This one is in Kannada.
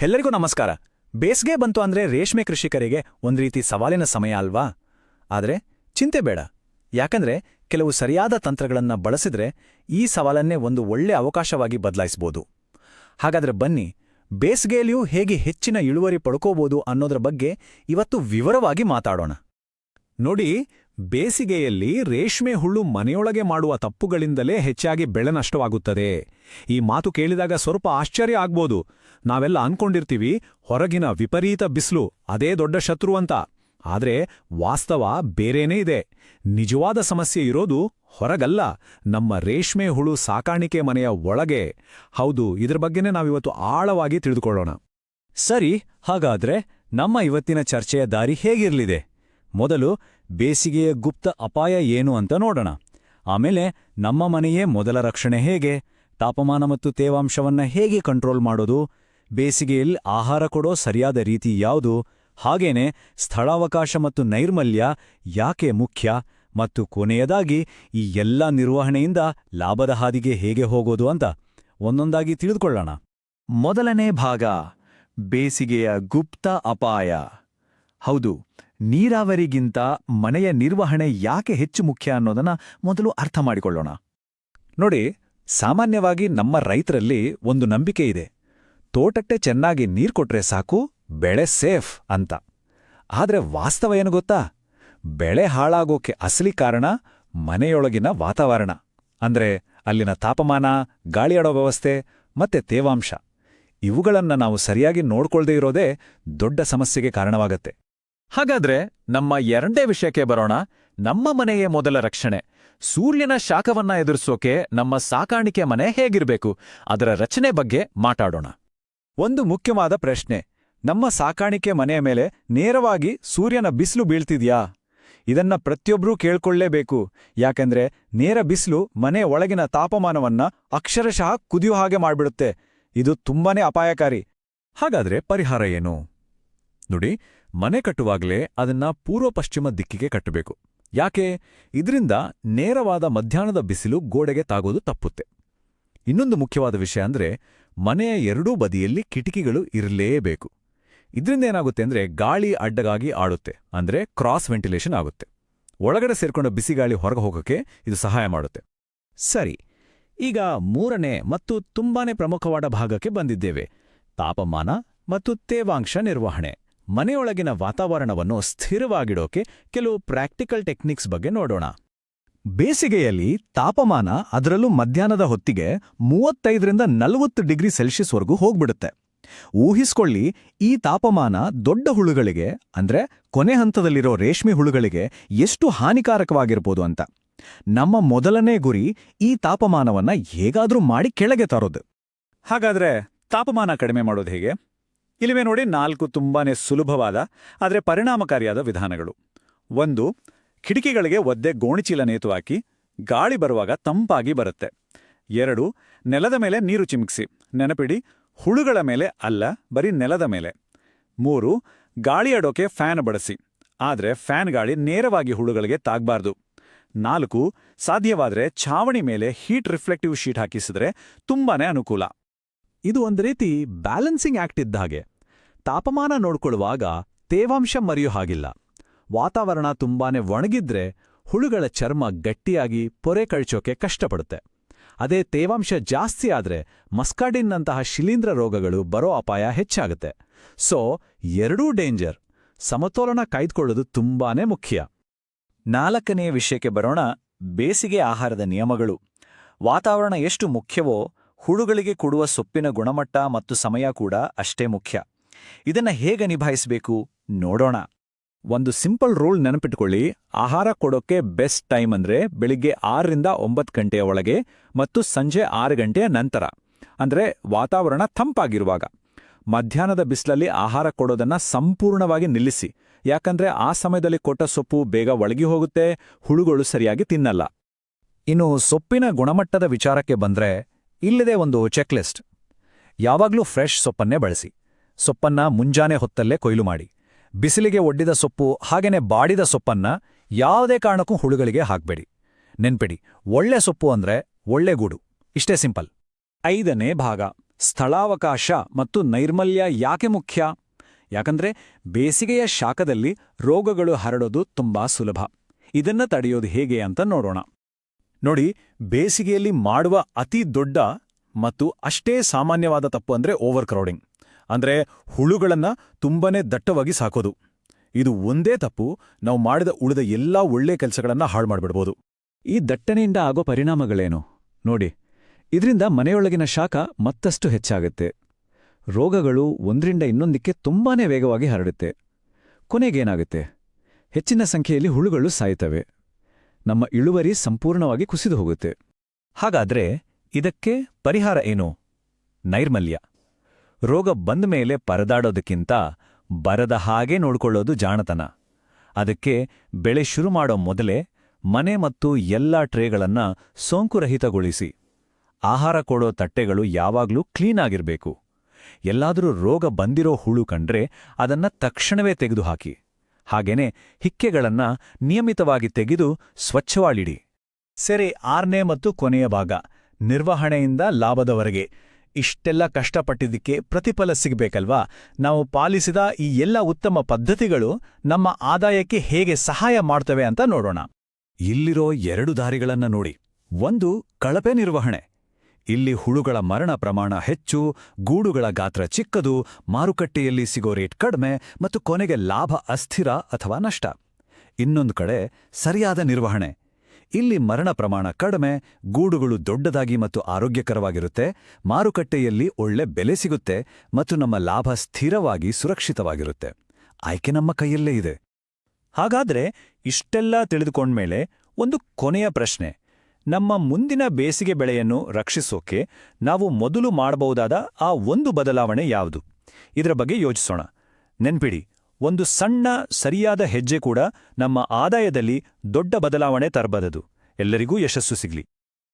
ಎಲ್ಲರಿಗೂ ನಮಸ್ಕಾರ. ಬೇಸಿಗೆ ಬಂತು ಅಂದ್ರೆ ರೇಷ್ಮೆ ಕೃಷಿಕರಿಗೆ ಒಂದ್ರೀತಿ ಸವಾಲಿನ ಸಮಯ ಅಲ್ವಾ? ಆದ್ರೆ ಚಿಂತೆ ಬೇಡ, ಯಾಕಂದ್ರೆ ಕೆಲವು ಸರಿಯಾದ ತಂತ್ರಗಳನ್ನ ಬಳಸಿದ್ರೆ ಈ ಸವಾಲನ್ನೇ ಒಂದು ಒಳ್ಳೆ ಅವಕಾಶವಾಗಿ ಬದಲಾಯಿಸಬಹುದು. ಹಾಗಾದ್ರೆ ಬನ್ನಿ, ಬೇಸಿಗೆಯಲ್ಲಿಯೂ ಹೇಗೆ ಹೆಚ್ಚಿನ ಇಳುವರಿ ಪಡ್ಕೋಬಹುದು ಅನ್ನೋದ್ರ ಬಗ್ಗೆ ಇವತ್ತು ವಿವರವಾಗಿ ಮಾತಾಡೋಣ. ನೋಡಿ, ಬೇಸಿಗೆಯಲ್ಲಿ ರೇಷ್ಮೆ ಹುಳು ಮನೆಯೊಳಗೆ ಮಾಡುವ ತಪ್ಪುಗಳಿಂದಲೇ ಹೆಚ್ಚಾಗಿ ಬೆಳೆ ನಷ್ಟವಾಗುತ್ತದೆ. ಈ ಮಾತು ಕೇಳಿದಾಗ ಸ್ವಲ್ಪ ಆಶ್ಚರ್ಯ ಆಗ್ಬೋದು. ನಾವೆಲ್ಲ ಅನ್ಕೊಂಡಿರ್ತೀವಿ ಹೊರಗಿನ ವಿಪರೀತ ಬಿಸಿಲು ಅದೇ ದೊಡ್ಡ ಶತ್ರು ಅಂತ. ಆದ್ರೆ ವಾಸ್ತವ ಬೇರೇನೇ ಇದೆ. ನಿಜವಾದ ಸಮಸ್ಯೆ ಇರೋದು ಹೊರಗಲ್ಲ, ನಮ್ಮ ರೇಷ್ಮೆ ಹುಳು ಸಾಕಾಣಿಕೆ ಮನೆಯ ಒಳಗೆ. ಹೌದು, ಇದ್ರ ಬಗ್ಗೆನೇ ನಾವಿವತ್ತು ಆಳವಾಗಿ ತಿಳಿದುಕೊಳ್ಳೋಣ. ಸರಿ, ಹಾಗಾದ್ರೆ ನಮ್ಮ ಇವತ್ತಿನ ಚರ್ಚೆಯ ದಾರಿ ಹೇಗಿರ್ಲಿದೆ? ಮೊದಲು ಬೇಸಿಗೆಯ ಗುಪ್ತ ಅಪಾಯ ಏನು ಅಂತ ನೋಡೋಣ. ಆಮೇಲೆ ನಮ್ಮ ಮನೆಯೇ ಮೊದಲ ರಕ್ಷಣೆ ಹೇಗೆ, ತಾಪಮಾನ ಮತ್ತು ತೇವಾಂಶವನ್ನ ಹೇಗೆ ಕಂಟ್ರೋಲ್ ಮಾಡೋದು, ಬೇಸಿಗೆಯಲ್ಲಿ ಆಹಾರ ಕೊಡೋ ಸರಿಯಾದ ರೀತಿ ಯಾವುದು, ಹಾಗೇನೆ ಸ್ಥಳಾವಕಾಶ ಮತ್ತು ನೈರ್ಮಲ್ಯ ಯಾಕೆ ಮುಖ್ಯ, ಮತ್ತು ಕೊನೆಯದಾಗಿ ಈ ಎಲ್ಲ ನಿರ್ವಹಣೆಯಿಂದ ಲಾಭದ ಹಾದಿಗೆ ಹೇಗೆ ಹೋಗೋದು ಅಂತ ಒಂದೊಂದಾಗಿ ತಿಳಿದುಕೊಳ್ಳೋಣ. ಮೊದಲನೇ ಭಾಗ, ಬೇಸಿಗೆಯ ಗುಪ್ತ ಅಪಾಯ. ಹೌದು, ನೀರಾವರಿಗಿಂತ ಮನೆಯ ನಿರ್ವಹಣೆ ಯಾಕೆ ಹೆಚ್ಚು ಮುಖ್ಯ ಅನ್ನೋದನ್ನ ಮೊದಲು ಅರ್ಥ ಮಾಡಿಕೊಳ್ಳೋಣ. ನೋಡಿ, ಸಾಮಾನ್ಯವಾಗಿ ನಮ್ಮ ರೈತರಲ್ಲಿ ಒಂದು ನಂಬಿಕೆ ಇದೆ, ತೋಟಕ್ಕೆ ಚೆನ್ನಾಗಿ ನೀರು ಕೊಟ್ರೆ ಸಾಕು, ಬೆಳೆ ಸೇಫ್ ಅಂತ. ಆದ್ರೆ ವಾಸ್ತವ ಏನು ಗೊತ್ತಾ? ಬೆಳೆ ಹಾಳಾಗೋಕೆ ಅಸಲಿ ಕಾರಣ ಮನೆಯೊಳಗಿನ ವಾತಾವರಣ. ಅಂದ್ರೆ ಅಲ್ಲಿನ ತಾಪಮಾನ, ಗಾಳಿಯಾಡೋ ವ್ಯವಸ್ಥೆ ಮತ್ತೆ ತೇವಾಂಶ. ಇವುಗಳನ್ನ ನಾವು ಸರಿಯಾಗಿ ನೋಡ್ಕೊಳ್ದೇ ಇರೋದೇ ದೊಡ್ಡ ಸಮಸ್ಯೆಗೆ ಕಾರಣವಾಗತ್ತೆ. ಹಾಗಾದ್ರೆ ನಮ್ಮ ಎರಡನೇ ವಿಷಯಕ್ಕೆ ಬರೋಣ, ನಮ್ಮ ಮನೆಯೇ ಮೊದಲ ರಕ್ಷಣೆ. ಸೂರ್ಯನ ಶಾಖವನ್ನ ಎದುರಿಸೋಕೆ ನಮ್ಮ ಸಾಕಾಣಿಕೆ ಮನೆ ಹೇಗಿರ್ಬೇಕು, ಅದರ ರಚನೆ ಬಗ್ಗೆ ಮಾತಾಡೋಣ. ಒಂದು ಮುಖ್ಯವಾದ ಪ್ರಶ್ನೆ, ನಮ್ಮ ಸಾಕಾಣಿಕೆ ಮನೆಯ ಮೇಲೆ ನೇರವಾಗಿ ಸೂರ್ಯನ ಬಿಸಿಲು ಬೀಳ್ತಿದ್ಯಾ? ಇದನ್ನ ಪ್ರತಿಯೊಬ್ಬರೂ ಕೇಳ್ಕೊಳ್ಳೇಬೇಕು. ಯಾಕೆಂದ್ರೆ ನೇರ ಬಿಸಿಲು ಮನೆ ಒಳಗಿನ ತಾಪಮಾನವನ್ನ ಅಕ್ಷರಶಃ ಕುದಿಯೋ ಹಾಗೆ ಮಾಡ್ಬಿಡುತ್ತೆ. ಇದು ತುಂಬಾನೇ ಅಪಾಯಕಾರಿ. ಹಾಗಾದ್ರೆ ಪರಿಹಾರ ಏನು? ನೋಡಿ, ಮನೆ ಕಟ್ಟುವಾಗಲೇ ಅದನ್ನ ಪೂರ್ವ ಪಶ್ಚಿಮ ದಿಕ್ಕಿಗೆ ಕಟ್ಟಬೇಕು. ಯಾಕೆ? ಇದರಿಂದ ನೇರವಾದ ಮಧ್ಯಾಹ್ನದ ಬಿಸಿಲು ಗೋಡೆಗೆ ತಾಗೋದು ತಪ್ಪುತ್ತೆ. ಇನ್ನೊಂದು ಮುಖ್ಯವಾದ ವಿಷಯ ಅಂದ್ರೆ ಮನೆಯ ಎರಡೂ ಬದಿಯಲ್ಲಿ ಕಿಟಕಿಗಳು ಇರಲೇಬೇಕು. ಇದರಿಂದ ಏನಾಗುತ್ತೆ ಅಂದ್ರೆ ಗಾಳಿ ಅಡ್ಡಗಾಗಿ ಆಡುತ್ತೆ, ಅಂದ್ರೆ ಕ್ರಾಸ್ ವೆಂಟಿಲೇಷನ್ ಆಗುತ್ತೆ. ಒಳಗಡೆ ಸೇರ್ಕೊಂಡ ಬಿಸಿಗಾಳಿ ಹೊರಗೆ ಹೋಗೋಕೆ ಇದು ಸಹಾಯ ಮಾಡುತ್ತೆ. ಸರಿ, ಈಗ ಮೂರನೇ ಮತ್ತು ತುಂಬಾನೇ ಪ್ರಮುಖವಾದ ಭಾಗಕ್ಕೆ ಬಂದಿದ್ದೇವೆ, ತಾಪಮಾನ ಮತ್ತು ತೇವಾಂಶ ನಿರ್ವಹಣೆ. ಮನೆಯೊಳಗಿನ ವಾತಾವರಣವನ್ನು ಸ್ಥಿರವಾಗಿಡೋಕೆ ಕೆಲವು ಪ್ರಾಕ್ಟಿಕಲ್ ಟೆಕ್ನಿಕ್ಸ್ ಬಗ್ಗೆ ನೋಡೋಣ. ಬೇಸಿಗೆಯಲ್ಲಿ ತಾಪಮಾನ, ಅದರಲ್ಲೂ ಮಧ್ಯಾಹ್ನದ ಹೊತ್ತಿಗೆ 35ರಿಂದ 40 ಡಿಗ್ರಿ ಸೆಲ್ಸಿಯಸ್ವರೆಗೂ ಹೋಗ್ಬಿಡುತ್ತೆ. ಊಹಿಸ್ಕೊಳ್ಳಿ, ಈ ತಾಪಮಾನ ದೊಡ್ಡ ಹುಳುಗಳಿಗೆ, ಅಂದ್ರೆ ಕೊನೆ ಹಂತದಲ್ಲಿರೋ ರೇಷ್ಮೆ ಹುಳುಗಳಿಗೆ ಎಷ್ಟು ಹಾನಿಕಾರಕವಾಗಿರ್ಬೋದು ಅಂತ. ನಮ್ಮ ಮೊದಲನೇ ಗುರಿ ಈ ತಾಪಮಾನವನ್ನ ಹೇಗಾದ್ರೂ ಮಾಡಿ ಕೆಳಗೆ ತರೋದು. ಹಾಗಾದ್ರೆ ತಾಪಮಾನ ಕಡಿಮೆ ಮಾಡೋದು ಹೇಗೆ? ಇಲ್ಲಿವೆ ನೋಡಿ 4 ತುಂಬಾನೇ ಸುಲಭವಾದ ಆದರೆ ಪರಿಣಾಮಕಾರಿಯಾದ ವಿಧಾನಗಳು. 1. ಕಿಟಕಿಗಳಿಗೆ ಒದ್ದೆ ಗೋಣಿಚೀಲ ನೇತು ಹಾಕಿ, ಗಾಳಿ ಬರುವಾಗ ತಂಪಾಗಿ ಬರುತ್ತೆ. 2. ನೆಲದ ಮೇಲೆ ನೀರು ಚಿಮುಕಿಸಿ. ನೆನಪಿಡಿ, ಹುಳುಗಳ ಮೇಲೆ ಅಲ್ಲ, ಬರೀ ನೆಲದ ಮೇಲೆ. 3. ಗಾಳಿ ಅಡೋಕೆ ಫ್ಯಾನ್ ಬಳಸಿ, ಆದರೆ ಫ್ಯಾನ್ ಗಾಳಿ ನೇರವಾಗಿ ಹುಳುಗಳಿಗೆ ತಾಗಬಾರ್ದು. 4. ಸಾಧ್ಯವಾದರೆ ಛಾವಣಿ ಮೇಲೆ ಹೀಟ್ ರಿಫ್ಲೆಕ್ಟಿವ್ ಶೀಟ್ ಹಾಕಿಸಿದ್ರೆ ತುಂಬಾನೇ ಅನುಕೂಲ. ಇದು ಒಂದು ರೀತಿ ಬ್ಯಾಲೆನ್ಸಿಂಗ್ ಆಕ್ಟ್ ಇದ್ದ ಹಾಗೆ. ತಾಪಮಾನ ನೋಡ್ಕೊಳ್ಳುವಾಗ ತೇವಾಂಶ ಮರೆಯೋ ಹಾಗಿಲ್ಲ. ವಾತಾವರಣ ತುಂಬಾನೇ ಒಣಗಿದ್ರೆ ಹುಳುಗಳ ಚರ್ಮ ಗಟ್ಟಿಯಾಗಿ ಪೊರೆ ಕಳ್ಚೋಕೆ ಕಷ್ಟಪಡುತ್ತೆ. ಅದೇ ತೇವಾಂಶ ಜಾಸ್ತಿ ಆದ್ರೆ ಮಸ್ಕಾಡಿನ್ನಂತಹ ಶಿಲೀಂಧ್ರ ರೋಗಗಳು ಬರೋ ಅಪಾಯ ಹೆಚ್ಚಾಗುತ್ತೆ. ಸೊ ಎರಡೂ ಡೇಂಜರ್. ಸಮತೋಲನ ಕಾಯ್ದುಕೊಳ್ಳೋದು ತುಂಬಾನೇ ಮುಖ್ಯ. 4ನೇ ವಿಷಯಕ್ಕೆ ಬರೋಣ, ಬೇಸಿಗೆ ಆಹಾರದ ನಿಯಮಗಳು. ವಾತಾವರಣ ಎಷ್ಟು ಮುಖ್ಯವೋ ಹುಳುಗಳಿಗೆ ಕೊಡುವ ಸೊಪ್ಪಿನ ಗುಣಮಟ್ಟ ಮತ್ತು ಸಮಯ ಕೂಡ ಅಷ್ಟೇ ಮುಖ್ಯ. ಇದನ್ನ ಹೇಗೆ ನಿಭಾಯಿಸಬೇಕು ನೋಡೋಣ. ಒಂದು ಸಿಂಪಲ್ ರೂಲ್ ನೆನಪಿಟ್ಕೊಳ್ಳಿ, ಆಹಾರ ಕೊಡೋಕೆ ಬೆಸ್ಟ್ ಟೈಮ್ ಅಂದ್ರೆ ಬೆಳಿಗ್ಗೆ 6ರಿಂದ 9 ಗಂಟೆಯ ಒಳಗೆ ಮತ್ತು ಸಂಜೆ 6 ಗಂಟೆಯ ನಂತರ, ಅಂದ್ರೆ ವಾತಾವರಣ ತಂಪಾಗಿರುವಾಗ. ಮಧ್ಯಾಹ್ನದ ಬಿಸಿಲಲ್ಲಿ ಆಹಾರ ಕೊಡೋದನ್ನ ಸಂಪೂರ್ಣವಾಗಿ ನಿಲ್ಲಿಸಿ, ಯಾಕಂದ್ರೆ ಆ ಸಮಯದಲ್ಲಿ ಕೊಟ್ಟ ಸೊಪ್ಪು ಬೇಗ ಒಳಗಿ ಹೋಗುತ್ತೆ, ಹುಳುಗಳು ಸರಿಯಾಗಿ ತಿನ್ನಲ್ಲ. ಇನ್ನು ಸೊಪ್ಪಿನ ಗುಣಮಟ್ಟದ ವಿಚಾರಕ್ಕೆ ಬಂದ್ರೆ ಇಲ್ಲಿದೆ ಒಂದು ಚೆಕ್ಲಿಸ್ಟ್. ಯಾವಾಗ್ಲೂ ಫ್ರೆಶ್ ಸೊಪ್ಪನ್ನೇ ಬಳಸಿ. ಸೊಪ್ಪನ್ನ ಮುಂಜಾನೆ ಹೊತ್ತಲ್ಲೇ ಕೊಯ್ಲು ಮಾಡಿ. ಬಿಸಿಲಿಗೆ ಒಡ್ಡಿದ ಸೊಪ್ಪು ಹಾಗೇನೆ ಬಾಡಿದ ಸೊಪ್ಪನ್ನ ಯಾವುದೇ ಕಾರಣಕ್ಕೂ ಹುಳುಗಳಿಗೆ ಹಾಕ್ಬೇಡಿ. ನೆನ್ಪಿಡಿ, ಒಳ್ಳೆ ಸೊಪ್ಪು ಅಂದ್ರೆ ಒಳ್ಳೆ ಗೂಡು. ಇಷ್ಟೇ ಸಿಂಪಲ್. 5ನೇ ಭಾಗ, ಸ್ಥಳಾವಕಾಶ ಮತ್ತು ನೈರ್ಮಲ್ಯ ಯಾಕೆ ಮುಖ್ಯ? ಯಾಕಂದ್ರೆ ಬೇಸಿಗೆಯ ಶಾಖದಲ್ಲಿ ರೋಗಗಳು ಹರಡೋದು ತುಂಬಾ ಸುಲಭ. ಇದನ್ನ ತಡೆಯೋದು ಹೇಗೆ ಅಂತ ನೋಡೋಣ. ನೋಡಿ, ಬೇಸಿಗೆಯಲ್ಲಿ ಮಾಡುವ ಅತಿ ದೊಡ್ಡ ಮತ್ತು ಅಷ್ಟೇ ಸಾಮಾನ್ಯವಾದ ತಪ್ಪು ಅಂದ್ರೆ ಓವರ್ ಕ್ರೌಡಿಂಗ್. ಅಂದ್ರೆ ಹುಳುಗಳನ್ನ ತುಂಬಾನೇ ದಟ್ಟವಾಗಿ ಸಾಕೋದು. ಇದು ಒಂದೇ ತಪ್ಪು ನಾವು ಮಾಡಿದ ಉಳಿದ ಎಲ್ಲಾ ಒಳ್ಳೆ ಕೆಲಸಗಳನ್ನ ಹಾಳು ಮಾಡ್ಬಿಡ್ಬೋದು. ಈ ದಟ್ಟಣೆಯಿಂದ ಆಗೋ ಪರಿಣಾಮಗಳೇನು ನೋಡಿ. ಇದರಿಂದ ಮನೆಯೊಳಗಿನ ಶಾಖ ಮತ್ತಷ್ಟು ಹೆಚ್ಚಾಗುತ್ತೆ. ರೋಗಗಳು ಒಂದರಿಂದ ಇನ್ನೊಂದಕ್ಕೆ ತುಂಬಾನೇ ವೇಗವಾಗಿ ಹರಡುತ್ತೆ. ಕೊನೆಗೇನಾಗುತ್ತೆ? ಹೆಚ್ಚಿನ ಸಂಖ್ಯೆಯಲ್ಲಿ ಹುಳುಗಳು ಸಾಯ್ತವೆ. ನಮ್ಮ ಇಳುವರಿ ಸಂಪೂರ್ಣವಾಗಿ ಕುಸಿದು ಹೋಗುತ್ತೆ. ಹಾಗಾದ್ರೆ ಇದಕ್ಕೆ ಪರಿಹಾರ ಏನು? ನೈರ್ಮಲ್ಯ. ರೋಗ ಬಂದ ಮೇಲೆ ಪರದಾಡೋದಕ್ಕಿಂತ ಬರದ ಹಾಗೆ ನೋಡ್ಕೊಳ್ಳೋದು ಜಾಣತನ. ಅದಕ್ಕೆ ಬೆಳೆ ಶುರು ಮಾಡೋ ಮೊದಲೇ ಮನೆ ಮತ್ತು ಎಲ್ಲಾ ಟ್ರೇಗಳನ್ನ ಸೋಂಕುರಹಿತಗೊಳಿಸಿ. ಆಹಾರ ಕೊಡೋ ತಟ್ಟೆಗಳು ಯಾವಾಗ್ಲೂ ಕ್ಲೀನ್ ಆಗಿರ್ಬೇಕು. ಎಲ್ಲಾದರೂ ರೋಗ ಬಂದಿರೋ ಹುಳು ಕಂಡ್ರೆ ಅದನ್ನ ತಕ್ಷಣವೇ ತೆಗೆದುಹಾಕಿ. ಹಾಗೇನೆ ಹಿಕ್ಕೆಗಳನ್ನ ನಿಯಮಿತವಾಗಿ ತೆಗೆದು ಸ್ವಚ್ಛವಾಗಿಡಿ. ಸರಿ, 6ನೇ ಮತ್ತು ಕೊನೆಯ ಭಾಗ, ನಿರ್ವಹಣೆಯಿಂದ ಲಾಭದವರೆಗೆ. ಇಷ್ಟೆಲ್ಲ ಕಷ್ಟಪಟ್ಟಿದ್ದಕ್ಕೆ ಪ್ರತಿಫಲ ಸಿಗಬೇಕಲ್ವಾ? ನಾವು ಪಾಲಿಸಿದ ಈ ಎಲ್ಲ ಉತ್ತಮ ಪದ್ಧತಿಗಳು ನಮ್ಮ ಆದಾಯಕ್ಕೆ ಹೇಗೆ ಸಹಾಯ ಮಾಡ್ತವೆ ಅಂತ ನೋಡೋಣ. ಇಲ್ಲಿರೋ 2 ದಾರಿಗಳನ್ನ ನೋಡಿ. ಒಂದು, ಕಳಪೆ ನಿರ್ವಹಣೆ. ಇಲ್ಲಿ ಹುಳುಗಳ ಮರಣ ಪ್ರಮಾಣ ಹೆಚ್ಚು, ಗೂಡುಗಳ ಗಾತ್ರ ಚಿಕ್ಕದು, ಮಾರುಕಟ್ಟೆಯಲ್ಲಿ ಸಿಗೋ ರೇಟ್ ಕಡಿಮೆ ಮತ್ತು ಕೊನೆಗೆ ಲಾಭ ಅಸ್ಥಿರ ಅಥವಾ ನಷ್ಟ. ಇನ್ನೊಂದು ಕಡೆ ಸರಿಯಾದ ನಿರ್ವಹಣೆ. ಇಲ್ಲಿ ಮರಣ ಪ್ರಮಾಣ ಕಡಿಮೆ, ಗೂಡುಗಳು ದೊಡ್ಡದಾಗಿ ಮತ್ತು ಆರೋಗ್ಯಕರವಾಗಿರುತ್ತೆ, ಮಾರುಕಟ್ಟೆಯಲ್ಲಿ ಒಳ್ಳೆ ಬೆಲೆ ಸಿಗುತ್ತೆ ಮತ್ತು ನಮ್ಮ ಲಾಭ ಸ್ಥಿರವಾಗಿ ಸುರಕ್ಷಿತವಾಗಿರುತ್ತೆ. ಆಯ್ಕೆ ನಮ್ಮ ಕೈಯಲ್ಲೇ ಇದೆ. ಹಾಗಾದ್ರೆ ಇಷ್ಟೆಲ್ಲ ತಿಳಿದುಕೊಂಡ್ಮೇಲೆ ಒಂದು ಕೊನೆಯ ಪ್ರಶ್ನೆ. ನಮ್ಮ ಮುಂದಿನ ಬೇಸಿಗೆ ಬೆಳೆಯನ್ನು ರಕ್ಷಿಸೋಕೆ ನಾವು ಮೊದಲು ಮಾಡಬಹುದಾದ ಆ ಒಂದು ಬದಲಾವಣೆ ಯಾವುದು? ಇದರ ಬಗ್ಗೆ ಯೋಚಿಸೋಣ. ನೆನ್ಪಿಡಿ, ಒಂದು ಸಣ್ಣ ಸರಿಯಾದ ಹೆಜ್ಜೆ ಕೂಡ ನಮ್ಮ ಆದಾಯದಲ್ಲಿ ದೊಡ್ಡ ಬದಲಾವಣೆ ತರಬಲ್ಲದು. ಎಲ್ಲರಿಗೂ ಯಶಸ್ಸು ಸಿಗ್ಲಿ.